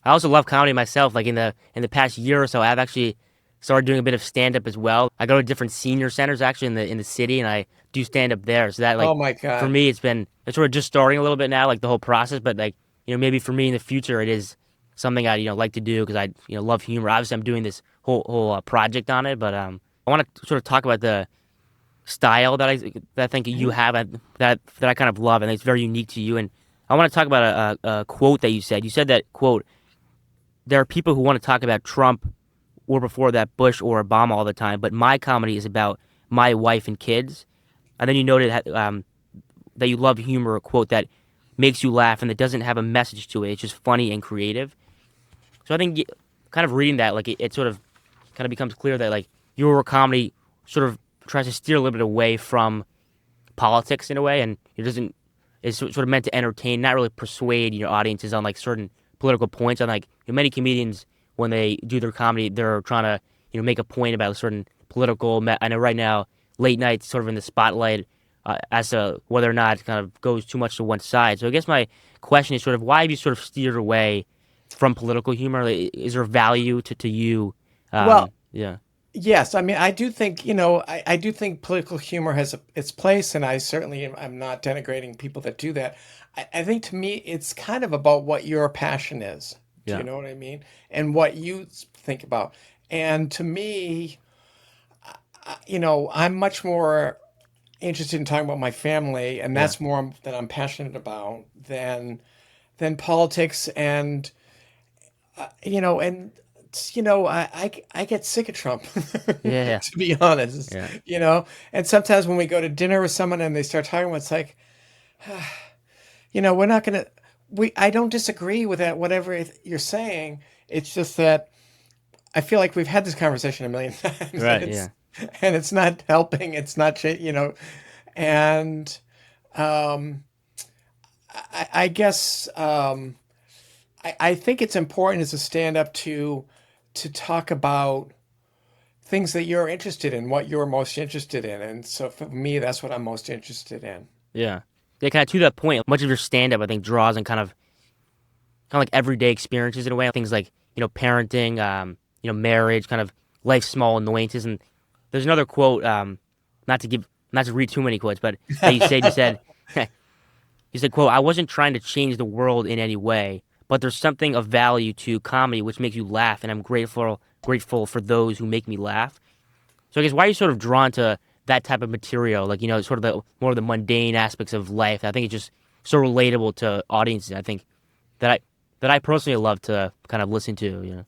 I also love comedy myself. Like in the past year or so, I've actually started doing a bit of stand up as well. I go to different senior centers actually in the city, and I do stand up there. So that Oh like my for God. me, it's sort of just starting a little bit now, like the whole process. But like maybe for me in the future, it is something I like to do because I love humor. Obviously, I'm doing this whole project on it, but I want to sort of talk about the style that I think you Mhm. have that I kind of love, and it's very unique to you. And I want to talk about a quote that you said. You said that quote, there are people who want to talk about Trump or before that Bush or Obama all the time, but my comedy is about my wife and kids. And then you noted that you love humor, a quote that makes you laugh and that doesn't have a message to it. It's just funny and creative. So I think kind of reading that, like it sort of kind of becomes clear that like your comedy sort of tries to steer a little bit away from politics in a way, and it doesn't is sort of meant to entertain, not really persuade your audiences on like certain political points. On like many comedians when they do their comedy, they're trying to make a point about a certain political. I know right now late nights sort of in the spotlight as to whether or not it kind of goes too much to one side. So I guess my question is sort of why have you sort of steered away from political humor? Like, is there value to you? Well, Yeah, yes. I mean, I do think, I do think political humor has its place, and I certainly I'm not denigrating people that do that. I think to me, it's kind of about what your passion is. Do you yeah, know what I mean? And what you think about. And to me, I'm much more interested in talking about my family, and yeah, that's more that I'm passionate about than politics. And and I get sick of Trump, yeah, to be honest, yeah, and sometimes when we go to dinner with someone and they start talking about, it's like, we're not gonna we I don't disagree with that, whatever you're saying. It's just that I feel like we've had this conversation a million times, and right, it's yeah, and it's not helping, it's not and um I guess I think it's important as a stand-up to talk about things that you're interested in, what you're most interested in. And so for me, that's what I'm most interested in. yeah. Yeah, kind of to that point, much of your stand-up, I think, draws on kind of like everyday experiences in a way. Things like parenting, marriage, kind of life's small annoyances. And there's another quote, not to give, not to read too many quotes, but that you said, you said, quote, I wasn't trying to change the world in any way, but there's something of value to comedy which makes you laugh, and I'm grateful for those who make me laugh. So I guess why are you sort of drawn to that type of material, like sort of the more of the mundane aspects of life? I think it's just so relatable to audiences. I think that I personally love to kind of listen to.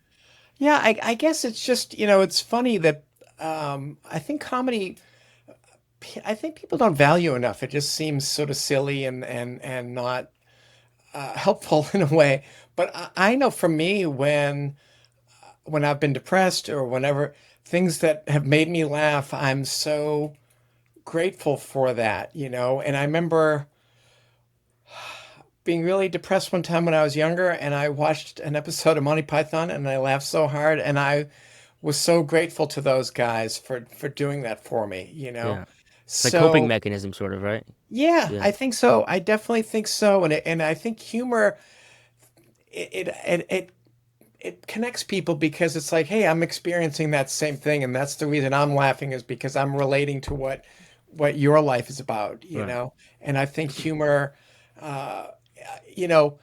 Yeah, I guess it's just, it's funny that I think comedy, I think people don't value enough. It just seems sort of silly and not helpful in a way. But I know for me, when I've been depressed or whenever, things that have made me laugh, I'm so grateful for that. And I remember being really depressed one time when I was younger, and I watched an episode of Monty Python, and I laughed so hard, and I was so grateful to those guys for doing that for me. Yeah, it's like coping So mechanism, sort of, right? yeah, Yeah, I think so. I definitely think so, and I think humor it it connects people because it's like, hey, I'm experiencing that same thing, and that's the reason I'm laughing, is because I'm relating to what your life is about, you right. know. And I think humor, uh, you know,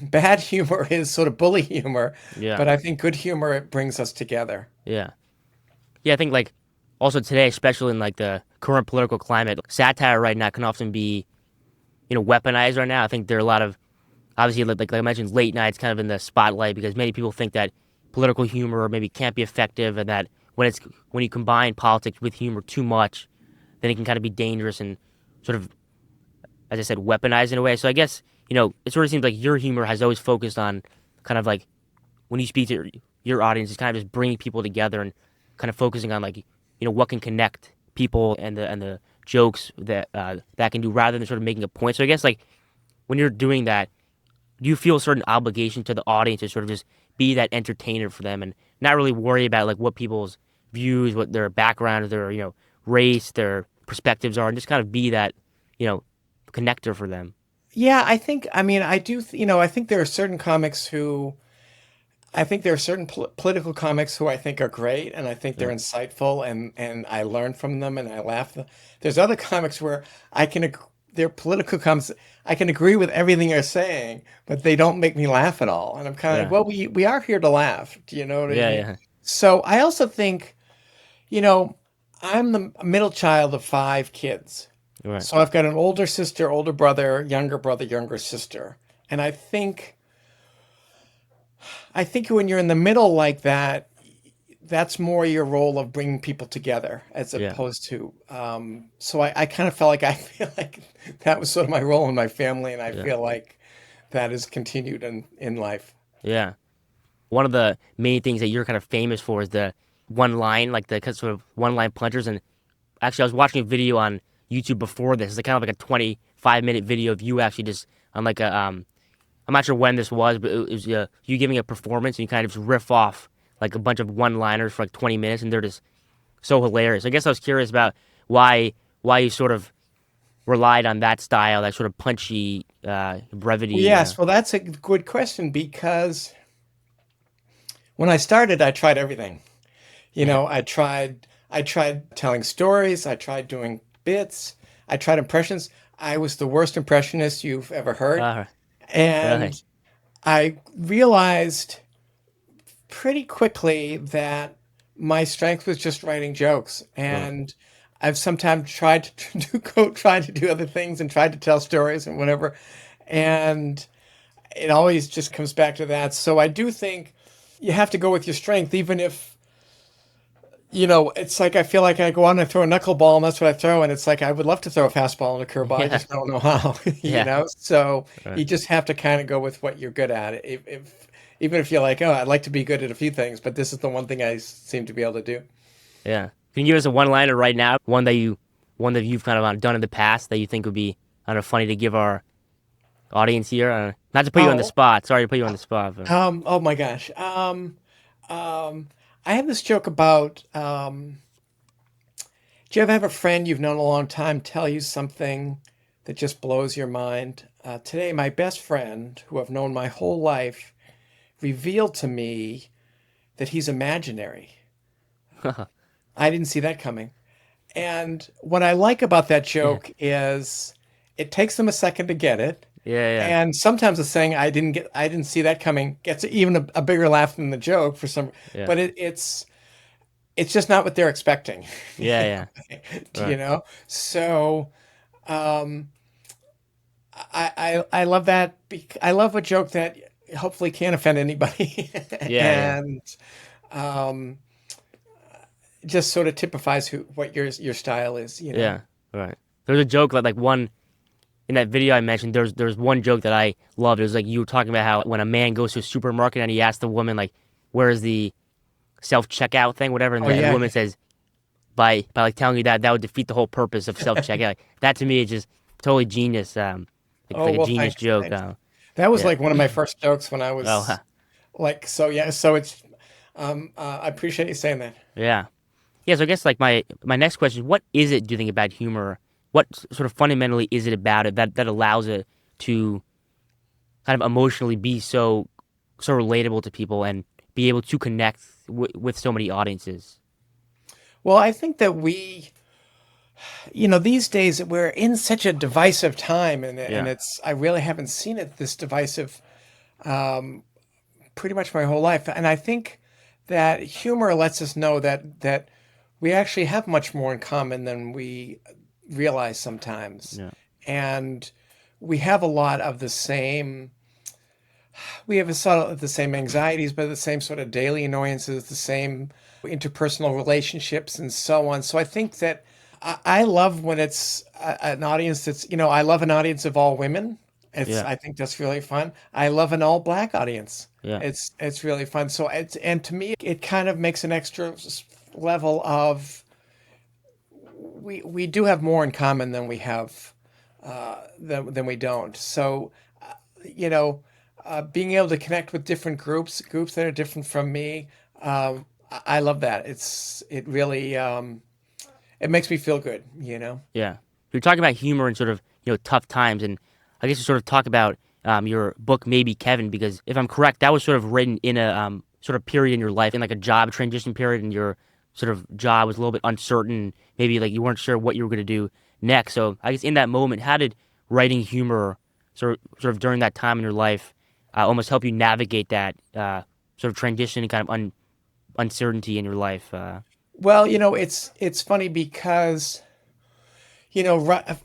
bad humor is sort of bully humor, Yeah, but I think good humor, it brings us together. yeah, yeah. I think like also today, especially in like the current political climate, satire right now can often be weaponized right now. I think there are a lot of obviously like I mentioned, late nights kind of in the spotlight because many people think that political humor maybe can't be effective, and that when you combine politics with humor too much, then it can kind of be dangerous and sort of, as I said, weaponized in a way. So I guess it sort of seems like your humor has always focused on kind of like when you speak to your audience, it's kind of just bringing people together and kind of focusing on like what can connect people and the jokes that can do rather than sort of making a point. So I guess like when you're doing that, do you feel a certain obligation to the audience to sort of just be that entertainer for them and not really worry about like what people's views, what their background, their race, their perspectives are, and just kind of be that you know connector for them? Yeah, I think, I mean, I do, I think there are certain comics who, I think there are certain political comics who I think are great, and I think they're Yeah, insightful, and I learn from them, and I laugh. There's other comics where they're political comics. I can agree with everything they're saying, but they don't make me laugh at all. And I'm kind of like, yeah, well, we are here to laugh. Do you know what I yeah, mean? yeah. So I also think, you know, I'm the middle child of five kids. Right. So I've got an older sister, older brother, younger sister. And I think when you're in the middle like that, that's more your role of bringing people together as Yeah, opposed to. So I kind of felt like I feel like that was sort of my role in my family, and I yeah, feel like that has continued in life. yeah. One of the main things that you're kind of famous for is the one line, like the sort of one line punchers. And actually, I was watching a video on YouTube before this. It's like kind of like a 25-minute video of you actually just on like a I'm not sure when this was, but it was you giving a performance and you kind of just riff off like a bunch of one liners for like 20 minutes, and they're just so hilarious. I guess I was curious about why you sort of relied on that style, that sort of punchy Well, brevity. yes, well, that's a good question because when I started, I tried everything. Yeah. I tried telling stories, I tried doing bits, I tried impressions. I was the worst impressionist you've ever heard. Uh, really? And I realized pretty quickly that my strength was just writing jokes. Right. And I've sometimes tried to tried to do other things and tried to tell stories and whatever. And it always just comes back to that. So I do think you have to go with your strength, even if, it's like I feel like I go on and throw a knuckleball and that's what I throw. And it's like I would love to throw a fastball and a curveball. I Yeah. just don't know how, Yeah. So Right. you just have to kind of go with what you're good at. If even if you're like, oh, I'd like to be good at a few things, but this is the one thing I seem to be able to do. Yeah. Can you give us a one liner right now? One that you've kind of done in the past that you think would be kind of funny to give our audience here. Not to put you on the Oh, spot. Sorry to put you on the spot, but oh my gosh. Um, I have this joke about, do you ever have a friend you've known a long time tell you something that just blows your mind? Today, my best friend, who I've known my whole life, revealed to me that he's imaginary. I didn't see that coming. And what I like about that yeah, joke is it takes them a second to get it. yeah, And sometimes the saying I didn't see that coming gets even a bigger laugh than the joke for some, yeah, but it's just not what they're expecting. yeah, yeah. Do you Right. know? So um, I love that. I love a joke that hopefully can't offend anybody, Yeah, yeah, and um, just sort of typifies what your style is. yeah. Right. There's a joke like one in that video I mentioned. There's one joke that I loved. It was like you were talking about how when a man goes to a supermarket and he asks the woman like, "Where is the self checkout thing, whatever?" And Oh the yeah. woman says, "By like telling you that would defeat the whole purpose of self checkout." Like, that to me is just totally genius. Oh Like a well, genius thanks. joke. Thanks. That was Yeah. like one of my first jokes when I Oh, was like, so yeah. So it's I appreciate you saying that. yeah. Yeah, so I guess like my next question is, what is it do you think about humor? What sort of fundamentally is it about it that allows it to kind of emotionally be so relatable to people and be able to connect with so many audiences? Well, I think that these days we're in such a divisive time, and Yeah, it's I really haven't seen it this divisive pretty much my whole life. And I think that humor lets us know that we actually have much more in common than we realize sometimes. yeah, And we have a lot of the same we have a sort of the same anxieties, but the same sort of daily annoyances, the same interpersonal relationships, and so on. So I think that I love when it's an audience I love an audience of all women. yeah, I think that's really fun. I love an all black audience. yeah, It's really fun. So and to me, it kind of makes an extra level of we do have more in common than we have than we don't. So you know, being able to connect with different groups that are different from me. I love that. It really it makes me feel good. yeah. You're talking about humor and sort of tough times, and I guess you sort of talk about your book Maybe Kevin, because if I'm correct, that was sort of written in a sort of period in your life, in like a job transition period, and your sort of job was a little bit uncertain. Maybe like you weren't sure what you were going to do next. So I guess in that moment, how did writing humor sort of during that time in your life almost help you navigate that sort of transition and kind of uncertainty in your life? Well, it's funny because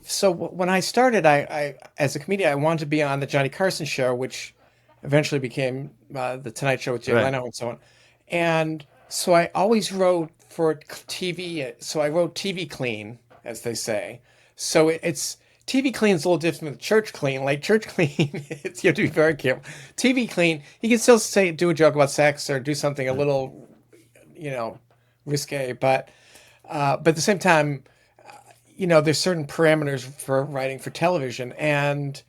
so when I started, I as a comedian, I wanted to be on the Johnny Carson show, which eventually became the Tonight Show with Jay Right. Leno and so on. And so I always wrote for TV. So I wrote TV clean, as they say. So it's TV clean is a little different than church clean. Like church clean, you have to be very careful. TV clean, you can still do a joke about sex or do something a little, you know, risque, but at the same time, there's certain parameters for writing for television, and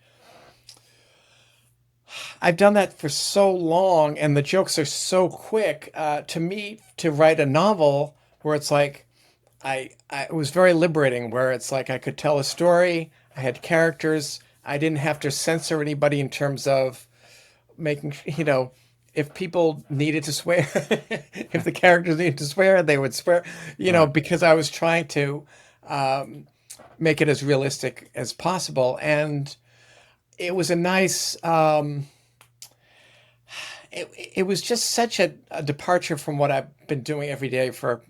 I've done that for so long, and the jokes are so quick. To me, to write a novel where it's like it was very liberating, where it's like I could tell a story, I had characters, I didn't have to censor anybody in terms of making, if people needed to swear, if the characters needed to swear, they would swear, Right. because I was trying to um, make it as realistic as possible. And it was a nice, it was just such a departure from what I've been doing every day for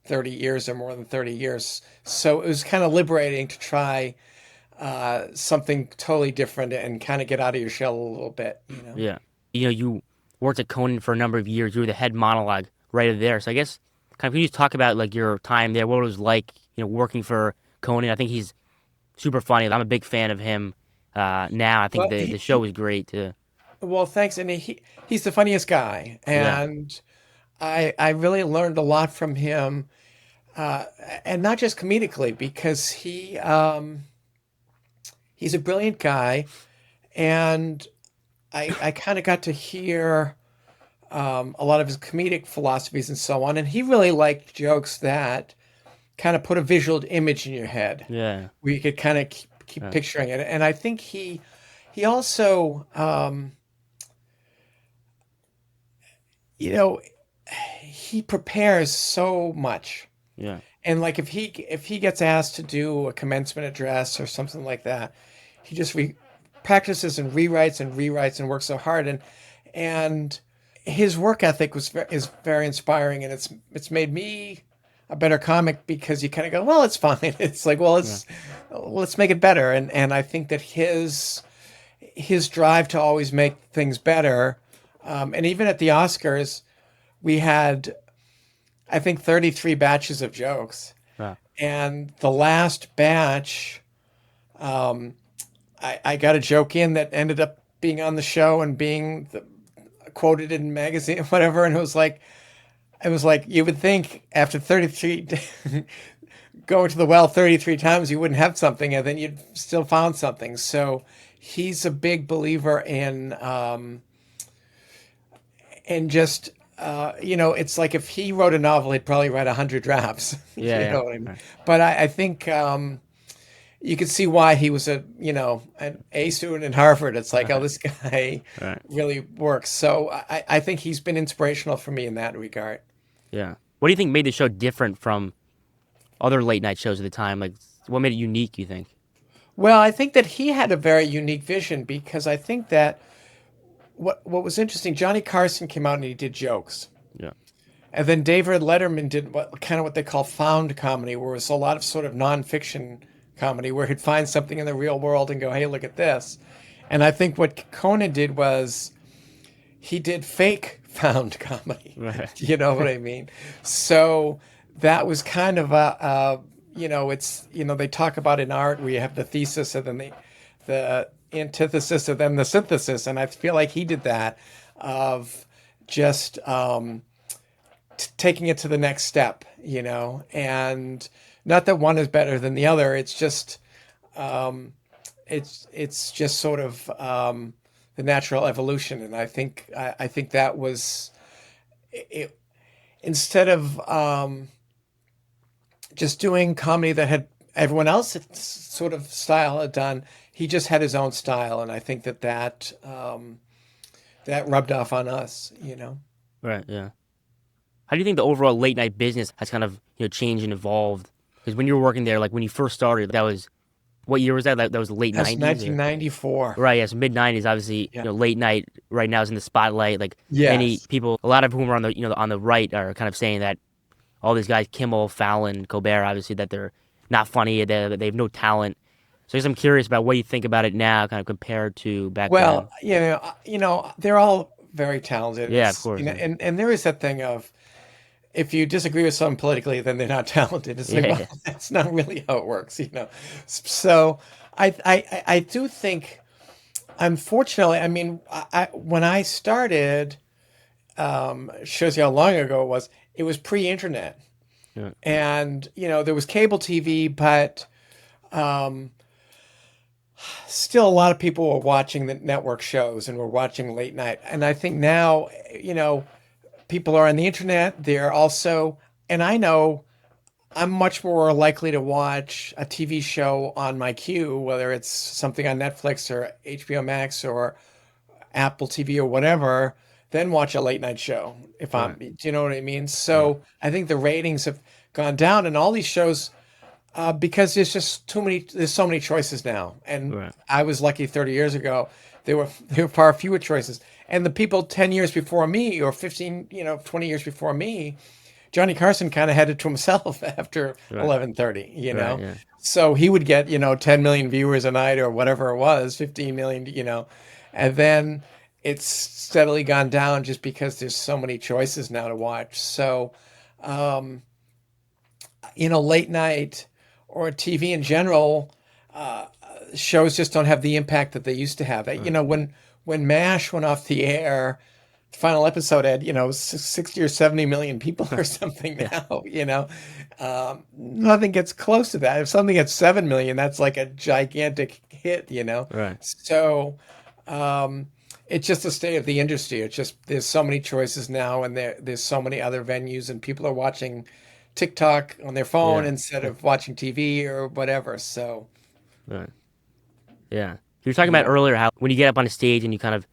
30 years or more than 30 years. So it was kind of liberating to try something totally different and kind of get out of your shell a little bit. Yeah. You worked at Conan for a number of years. You were the head monologue writer there. So I guess kind of can you just talk about like your time there, what it was like, working for Conan. I think he's super funny. I'm a big fan of him now. I think Well, the show is great too. well, thanks. And he's the funniest guy. Yeah. And I really learned a lot from him. Uh, and not just comedically, because he's a brilliant guy. And I kind of got to hear a lot of his comedic philosophies and so on. And he really liked jokes that kind of put a visual image in your head Yeah. where you could kind of keep Yeah. picturing it. And I think he also, you know, he prepares so much. Yeah. And like if he gets asked to do a commencement address or something like that, he just practices and rewrites and works so hard. And his work ethic is very inspiring, and it's made me a better comic because you kind of go, well, it's fine. It's like, well, Yeah. let's make it better. And I think that his drive to always make things better, and even at the Oscars, we had I think 33 batches of jokes, Yeah. and the last batch, um, I got a joke in that ended up being on the show and being quoted in magazine, whatever. And it was like you would think after 33 going to the well 33 times you wouldn't have something, and then you'd still found something. So he's a big believer in just it's like if he wrote a novel, he'd probably write 100 drafts. Yeah. You Yeah. know what I mean? Right. But I think you could see why he was an A student in Harvard. It's like, oh, this guy Right. really works. So I think he's been inspirational for me in that regard. Yeah. What do you think made the show different from other late night shows at the time? Like, what made it unique, you think? Well, I think that he had a very unique vision, because I think that what was interesting, Johnny Carson came out and he did jokes. Yeah. And then David Letterman did what they call found comedy, where it's a lot of sort of nonfiction comedy, where he'd find something in the real world and go, "Hey, look at this." And I think what Conan did was he did fake found comedy. Right. You know what I mean? So that was kind of it's they talk about in art where you have the thesis and then the antithesis and then the synthesis, and I feel like he did that of just taking it to the next step, and not that one is better than the other. It's just it's just sort of the natural evolution, and I think that was it. Instead of just doing comedy that had everyone else sort of style had done. He just had his own style, and I think that rubbed off on us. Right. Yeah. How do you think the overall late night business has kind of changed and evolved? Because when you were working there, like when you first started, that was what year was that? That was the late That's '90s, or 1994. right? Yes, mid '90s. Obviously, Yeah. late night right now is in the spotlight. Like many Yes. people, a lot of whom are on the on the right are kind of saying that all these guys, Kimmel, Fallon, Colbert, obviously that they're not funny, they have no talent. So I guess I'm curious about what you think about it now, kind of compared to back Well, then. they're all very talented. Yeah, of It's course. Yeah, and there is that thing of if you disagree with someone politically, then they're not talented. It's like, yeah, well, yeah. that's not really how it works. So I do think, unfortunately, I mean, when I started, shows you how long ago it was. It was pre-internet, Yeah. and there was cable TV, but um, still a lot of people were watching the network shows and were watching late night. And I think now, people are on the internet. They're also, and I know I'm much more likely to watch a TV show on my queue, whether it's something on Netflix or HBO Max or Apple TV or whatever, than watch a late night show. Right, Do you know what I mean? right, So I think the ratings have gone down, and all these shows, because there's just too many. There's so many choices now, and right. I was lucky 30 years ago. There were far fewer choices, and the people 10 years before me, or 15, 20 years before me, Johnny Carson kind of had it to himself after Right. 11:30. Right. Yeah. So he would get 10 million viewers a night or whatever it was, 15 million, and then it's steadily gone down just because there's so many choices now to watch. So, um, late night or TV in general, shows just don't have the impact that they used to have. Right. When MASH went off the air, the final episode had 60 or 70 million people or something Yeah. now. Nothing gets close to that. If something gets 7 million, that's like a gigantic hit. Right. So, um, it's just the state of the industry. It's just there's so many choices now, and there's so many other venues, and people are watching TikTok on their phone Yeah. instead of watching TV or whatever. So, Right. Yeah. You were talking you about know, earlier how when you get up on a stage and you kind of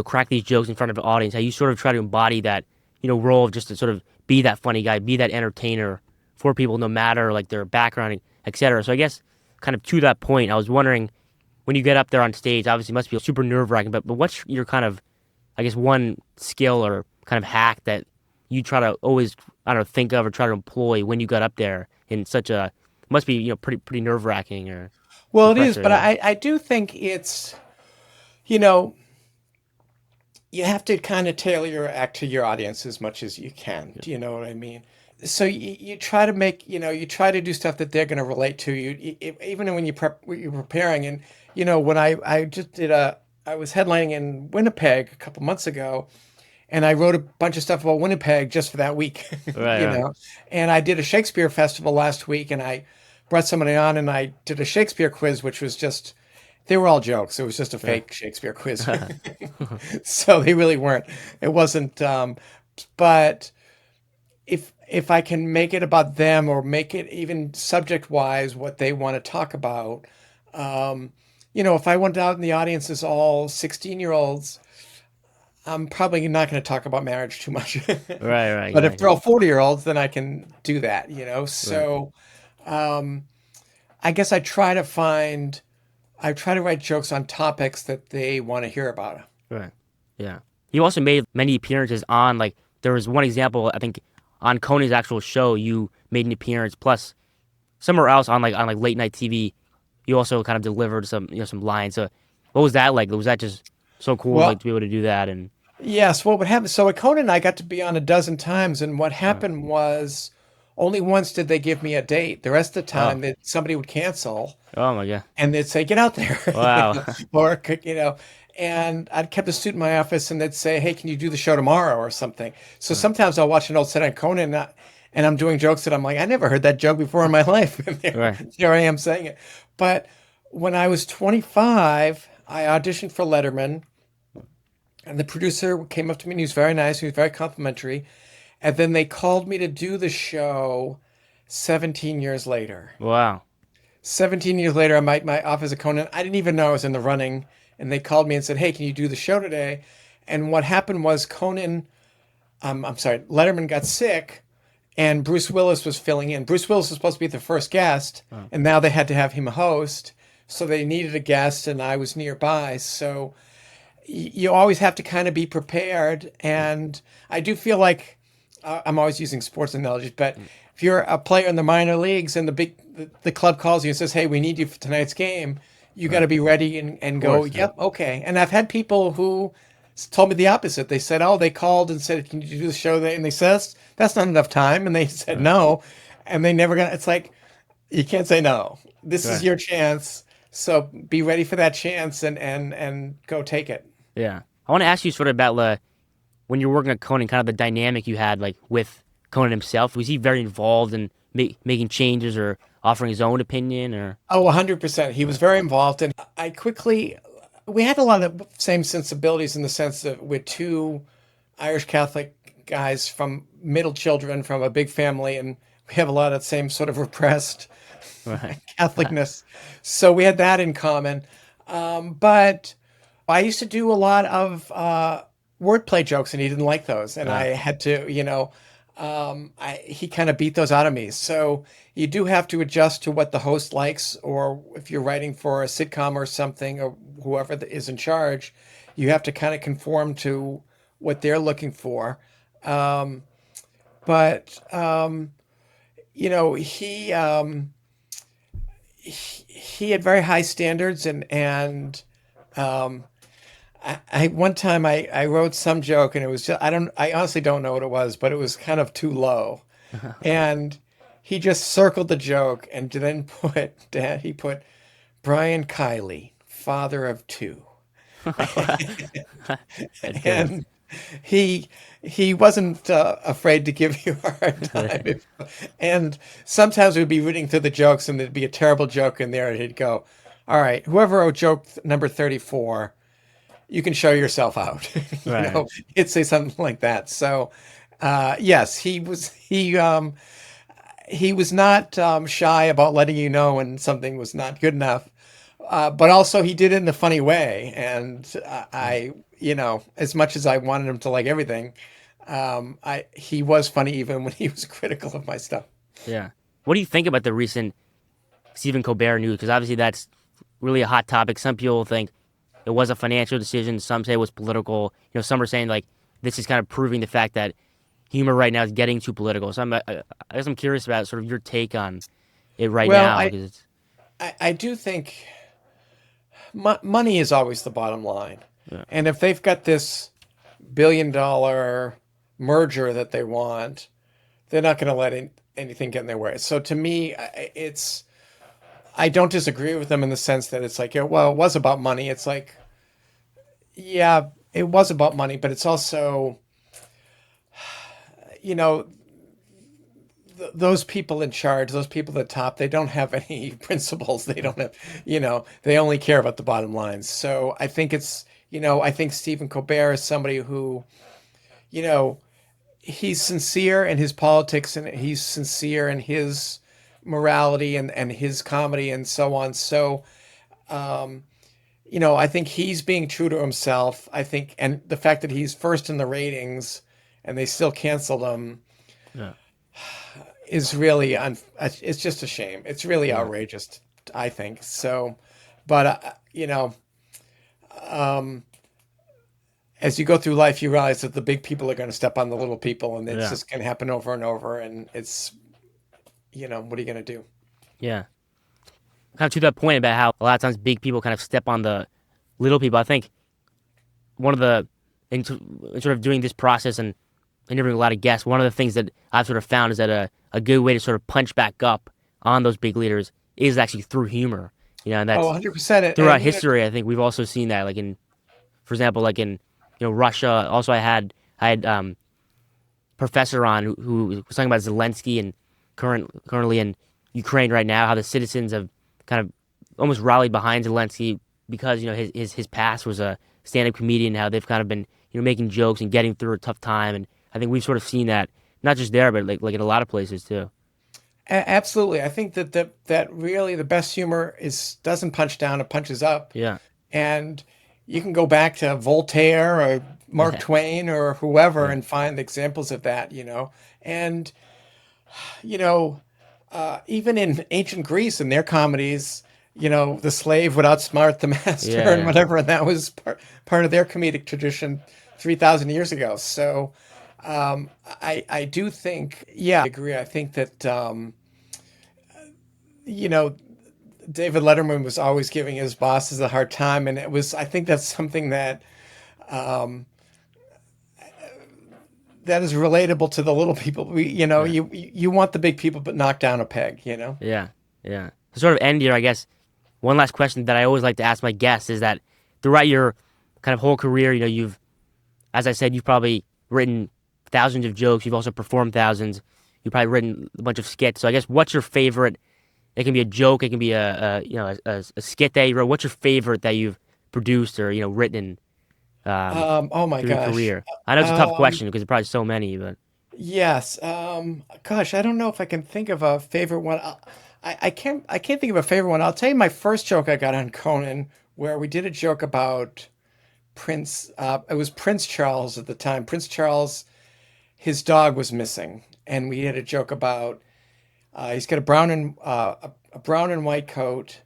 crack these jokes in front of an audience, how you sort of try to embody that role of just to sort of be that funny guy, be that entertainer for people, no matter like their background, etc. So I guess kind of to that point, I was wondering when you get up there on stage, obviously it must be super nerve wracking, but what's your kind of, I guess, one skill or kind of hack that you try to always, I don't know, think of or try to employ when you got up there in such a, must be, pretty nerve wracking or well, it is, impressive. but Yeah. I do think you know, you have to kind of tailor your act to your audience as much as you can. Yeah. Do you know what I mean? So you try to you try to do stuff that they're going to relate to. Even when when you're preparing, and when I just I was headlining in Winnipeg a couple months ago, and I wrote a bunch of stuff about Winnipeg just for that week, Right, you right. know. And I did a Shakespeare festival last week, and I brought somebody on, and I did a Shakespeare quiz, which was just they were all jokes. It was just a Yeah. fake Shakespeare quiz, so they really weren't. It wasn't. But if I can make it about them or make it even subject wise what they want to talk about, um, if I went out in the audience as all 16-year-olds, I'm probably not going to talk about marriage too much. Right, right, But if they're exactly. all 40-year-olds, then I can do that. Right, So um, I guess I try to write jokes on topics that they want to hear about. right. Yeah. You also made many appearances on, like, there was one example, I think, on Conan's actual show, you made an appearance, plus somewhere else on like late night TV, you also kind of delivered some lines. So what was that like? Was that just so cool, like Well, to be able to do that? And yes, what would happen? So at Conan, I got to be on a dozen times, and what right. happened was only once did they give me a date. The rest of the Oh, time, that somebody would cancel, oh my God. and they'd say, "Get out there," Wow. or And I'd kept a suit in my office, and they'd say, "Hey, can you do the show tomorrow or something?" So Right, sometimes I'll watch an old set on Conan, and I'm doing jokes that I'm like, "I never heard that joke before in my life," and right, there I am saying it. But when I was 25, I auditioned for Letterman, and the producer came up to me, and he was very nice. He was very complimentary, and then they called me to do the show 17 years later. wow. 17 years later, I'm at my office at Conan. I didn't even know I was in the running. And they called me and said, "Hey, can you do the show today?" And what happened was I'm sorry, Letterman got sick and Bruce Willis was filling in. Bruce Willis was supposed to be the first guest, Oh, and now they had to have him host. So they needed a guest, and I was nearby. So you always have to kind of be prepared. And I do feel like I'm always using sports analogies, but if you're a player in the minor leagues and the club calls you and says, "Hey, we need you for tonight's game," you got right. to be ready and Of go, course. "Yep, okay." And I've had people who told me the opposite. They said, "Oh, they called and said, 'Can you do the show?'" And they said, "That's not enough time," and they said Right. no, and they never got. It's like you can't say no. This is Right. your chance, so be ready for that chance and go take it. Yeah. I want to ask you sort of about when you're working at Conan, kind of the dynamic you had like with Conan himself. Was he very involved in making changes or offering his own opinion or? Oh, 100%. He was Right. very involved. And we had a lot of the same sensibilities in the sense that we're two Irish Catholic guys from middle children from a big family, and we have a lot of the same sort of repressed Right. Catholicness. So we had that in common. But I used to do a lot of wordplay jokes, and he didn't like those. And I Uh, had to, he kind of beat those out of me. So you do have to adjust to what the host likes, or if you're writing for a sitcom or something, or whoever is in charge, you have to kind of conform to what they're looking for. Um, but you know, he had very high standards, and um, I one time I wrote some joke, and it was just I honestly don't know what it was, but it was kind of too low. And he just circled the joke and then he put Brian Kiley, father of two. that's good. And he he wasn't afraid to give you a hard time. And sometimes we'd be reading through the jokes and there'd be a terrible joke in there and he'd go, "All right, whoever wrote joke number 34, you can show yourself out." Right. He'd say something like that. So yes, he was not shy about letting you know when something was not good enough. But also he did it in a funny way. And as much as I wanted him to like everything, he was funny even when he was critical of my stuff. Yeah. What do you think about the recent Stephen Colbert news? Because obviously that's really a hot topic. Some people think it was a financial decision. Some say it was political. Some are saying like this is kind of proving the fact that humor right now is getting too political. So I guess I'm curious about sort of your take on it right Well, now because it's I do think money is always the bottom line. yeah, And if they've got this $1 billion merger that they want, they're not going to let anything get in their way. So to me, I don't disagree with them in the sense that it's like, yeah, well, it was about money. It's like, yeah, it was about money, but it's also, you know, those people in charge, those people at the top, they don't have any principles. They don't have, they only care about the bottom line. So I think Stephen Colbert is somebody who, you know, he's sincere in his politics and he's sincere in his morality and his comedy and so on. So, I think he's being true to himself. I think, and the fact that he's first in the ratings and they still canceled him yeah, is really it's just a shame. It's really yeah, outrageous, I think. So, but um, as you go through life, you realize that the big people are going to step on the little people, and it's yeah, just going to happen over and over. And it's what are you going to do? yeah. Kind of to that point about how a lot of times big people kind of step on the little people. I think one of the in sort of doing this process and interviewing a lot of guests, one of the things that I've sort of found is that a good way to sort of punch back up on those big leaders is actually through humor. And Oh, that's 100%. throughout history. I think we've also seen that, like for example, like in Russia. Also, I had professor on who was talking about Zelensky and currently in Ukraine right now, how the citizens have kind of almost rallied behind Zelensky because his past was a stand-up comedian, how they've kind of been making jokes and getting through a tough time, and I think we've sort of seen that not just there, but like in a lot of places too. Absolutely. I think that really the best humor is doesn't punch down, it punches up. Yeah. And you can go back to Voltaire or Mark Yeah. Twain or whoever Yeah. and find examples of that, And you know, even in ancient Greece and their comedies, the slave would outsmart the master and Yeah. whatever, and that was part of their comedic tradition 3,000 years ago. So I do think, yeah, I agree. I think that you know, David Letterman was always giving his bosses a hard time, and I think that's something um, that is relatable to the little people. Yeah. You want the big people, but knock down a peg. Yeah. Yeah. To sort of end here, I guess one last question that I always like to ask my guests is that throughout your kind of whole career, you've, as I said, you've probably written thousands of jokes. You've also performed thousands. You've probably written a bunch of skits. So I guess what's your favorite? It can be a joke. It can be a skit that you wrote. What's your favorite that you've produced or written Oh my through your gosh. career? I know it's a tough Um, question because there's probably so many, but yes. Gosh, I don't know if I can think of a favorite one. I can't think of a favorite one. I'll tell you my first joke I got on Conan, where we did a joke about Prince. It was Prince Charles at the time. Prince Charles, his dog was missing, and we had a joke about he's got a brown and white coat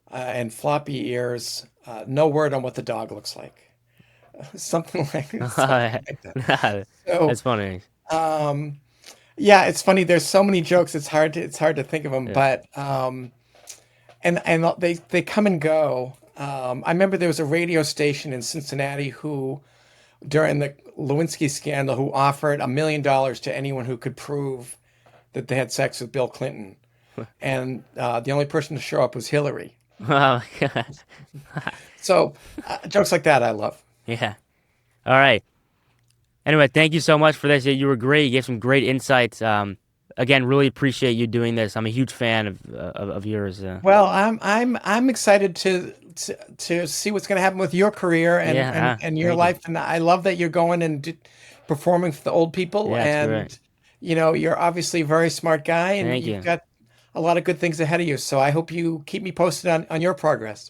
and floppy ears. No word on what the dog looks like. Something like that. So, that's funny. um, yeah, it's funny. There's so many jokes. It's hard to think of them, Yeah. but and they come and go. I remember there was a radio station in Cincinnati who, during the Lewinsky scandal, who offered $1 million to anyone who could prove that they had sex with Bill Clinton, and the only person to show up was Hillary. Oh, God. So jokes like that I love. Yeah. All right. Anyway, thank you so much for this. You were great. You gave some great insights. Again, really appreciate you doing this. I'm a huge fan of yours. Well, I'm excited to see what's going to happen with your career and Yeah. and your Thank you. life, and I love that you're going and performing for the old people, Yeah, it's great. and you're obviously a very smart guy, and Thank you've you. got a lot of good things ahead of you. So I hope you keep me posted on your progress.